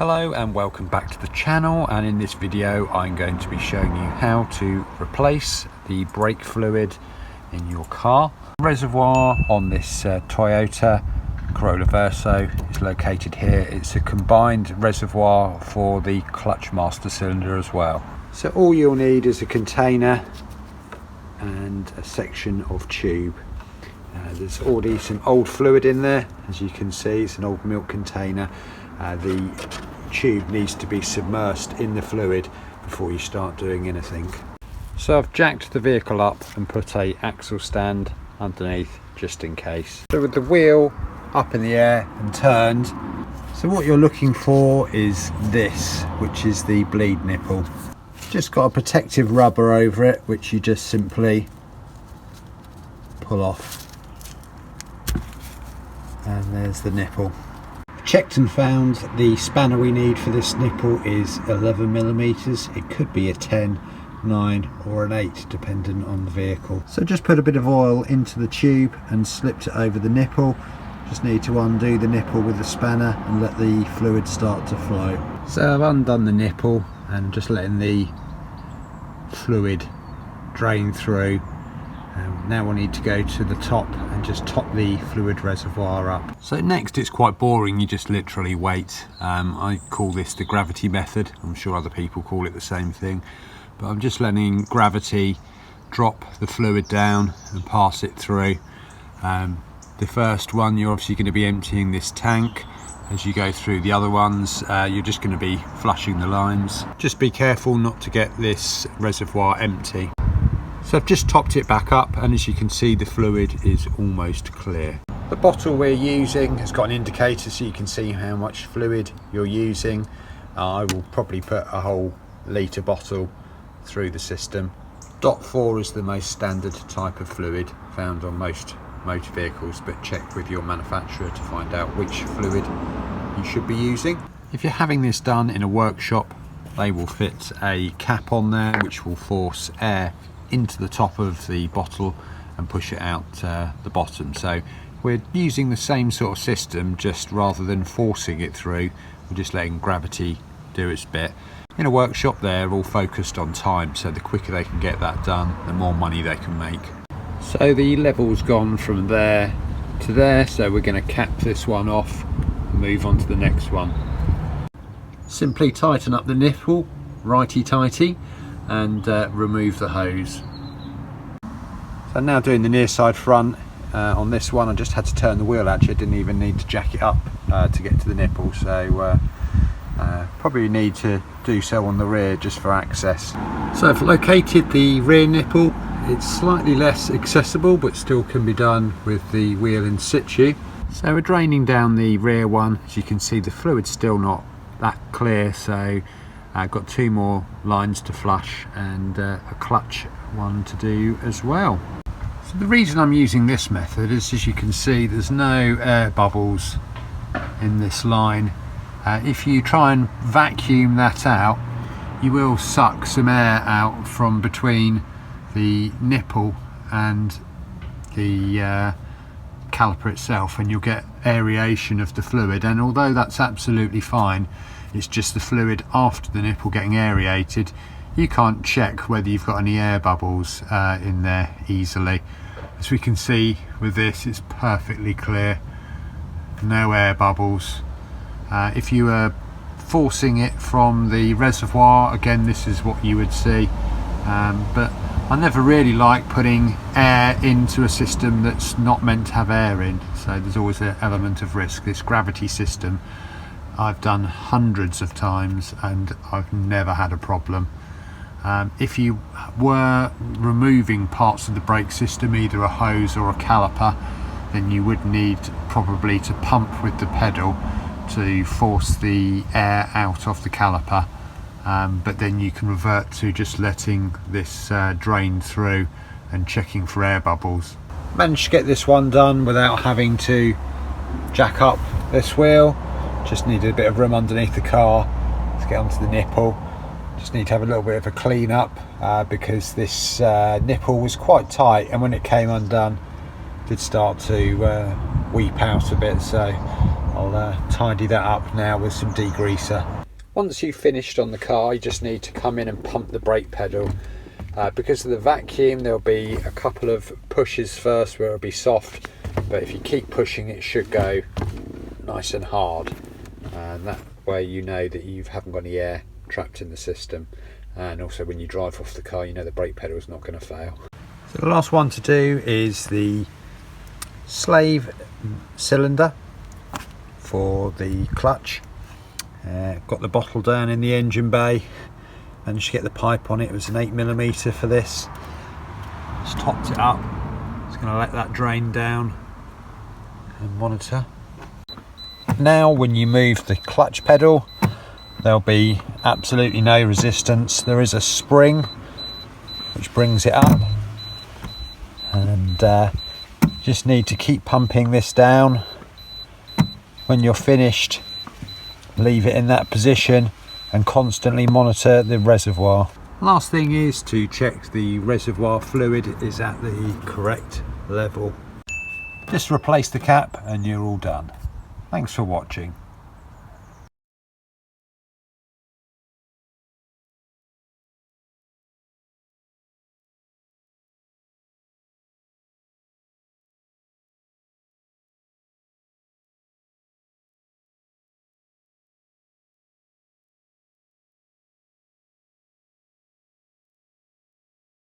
Hello and welcome back to the channel, and in this video I'm going to be showing you how to replace the brake fluid in your car. The reservoir on this Toyota Corolla Verso is located here. It's a combined reservoir for the clutch master cylinder as well. So all you'll need is a container and a section of tube. There's already some old fluid in there, as you can see. It's an old milk container. The tube needs to be submersed in the fluid before you start doing anything. So I've jacked the vehicle up and put a axle stand underneath just in case. So with the wheel up in the air and turned, so what you're looking for is this, which is the bleed nipple. Just got a protective rubber over it, which you just simply pull off. And there's the nipple. Checked and found the spanner we need for this nipple is 11mm. It could be a 10, 9 or an 8 depending on the vehicle. So just put a bit of oil into the tube and slipped it over the nipple. Just need to undo the nipple with the spanner and let the fluid start to flow. So I've undone the nipple and just letting the fluid drain through. Now we'll need to go to the top and just top the fluid reservoir up. So next, it's quite boring, you just literally wait. I call this the gravity method. I'm sure other people call it the same thing, but I'm just letting gravity drop the fluid down and pass it through. The first one, you're obviously going to be emptying this tank. As you go through the other ones, you're just going to be flushing the lines. Just be careful not to get this reservoir empty. So I've just topped it back up, and as you can see, the fluid is almost clear. The bottle we're using has got an indicator so you can see how much fluid you're using. I will probably put a whole litre bottle through the system. DOT4 is the most standard type of fluid found on most motor vehicles, but check with your manufacturer to find out which fluid you should be using. If you're having this done in a workshop, they will fit a cap on there which will force air into the top of the bottle and push it out the bottom. So we're using the same sort of system, just rather than forcing it through, we're just letting gravity do its bit. In a workshop, they're all focused on time, so the quicker they can get that done, the more money they can make. So the level's gone from there to there, so we're going to cap this one off and move on to the next one. Simply tighten up the nipple, righty-tighty, and remove the hose. So now doing the near side front. On this one I just had to turn the wheel, actually I didn't even need to jack it up to get to the nipple, so probably need to do so on the rear just for access. So I've located the rear nipple. It's slightly less accessible but still can be done with the wheel in situ. So we're draining down the rear one. As you can see, the fluid's still not that clear, so I've got 2 more lines to flush and a clutch one to do as well. So the reason I'm using this method is, as you can see, there's no air bubbles in this line. If you try and vacuum that out, you will suck some air out from between the nipple and the caliper itself, and you'll get aeration of the fluid. And although that's absolutely fine, it's just the fluid after the nipple getting aerated. You can't check whether you've got any air bubbles in there easily. As we can see with this, it's perfectly clear, no air bubbles. If you were forcing it from the reservoir, again, this is what you would see. But I never really like putting air into a system that's not meant to have air in, so there's always an element of risk. This gravity system I've done hundreds of times and I've never had a problem. If you were removing parts of the brake system, either a hose or a caliper, then you would need probably to pump with the pedal to force the air out of the caliper, but then you can revert to just letting this drain through and checking for air bubbles. Managed to get this one done without having to jack up this wheel. Just needed a bit of room underneath the car to get onto the nipple. Just need to have a little bit of a clean up because this nipple was quite tight, and when it came undone it did start to weep out a bit, so I'll tidy that up now with some degreaser. Once you've finished on the car, you just need to come in and pump the brake pedal. Because of the vacuum, there'll be a couple of pushes first where it'll be soft, but if you keep pushing it should go nice and hard, and that way you know that you haven't got any air trapped in the system, and also when you drive off the car you know the brake pedal is not going to fail. So the last one to do is the slave cylinder for the clutch. Got the bottle down in the engine bay, managed to get the pipe on it. It was an 8mm for this. Just topped it up. Just going to let that drain down and monitor. Now when you move the clutch pedal there'll be absolutely no resistance. There is a spring which brings it up, and just need to keep pumping this down. When you're finished, leave it in that position and constantly monitor the reservoir. Last thing is to check the reservoir fluid is at the correct level. Just replace the cap and you're all done. Thanks for watching.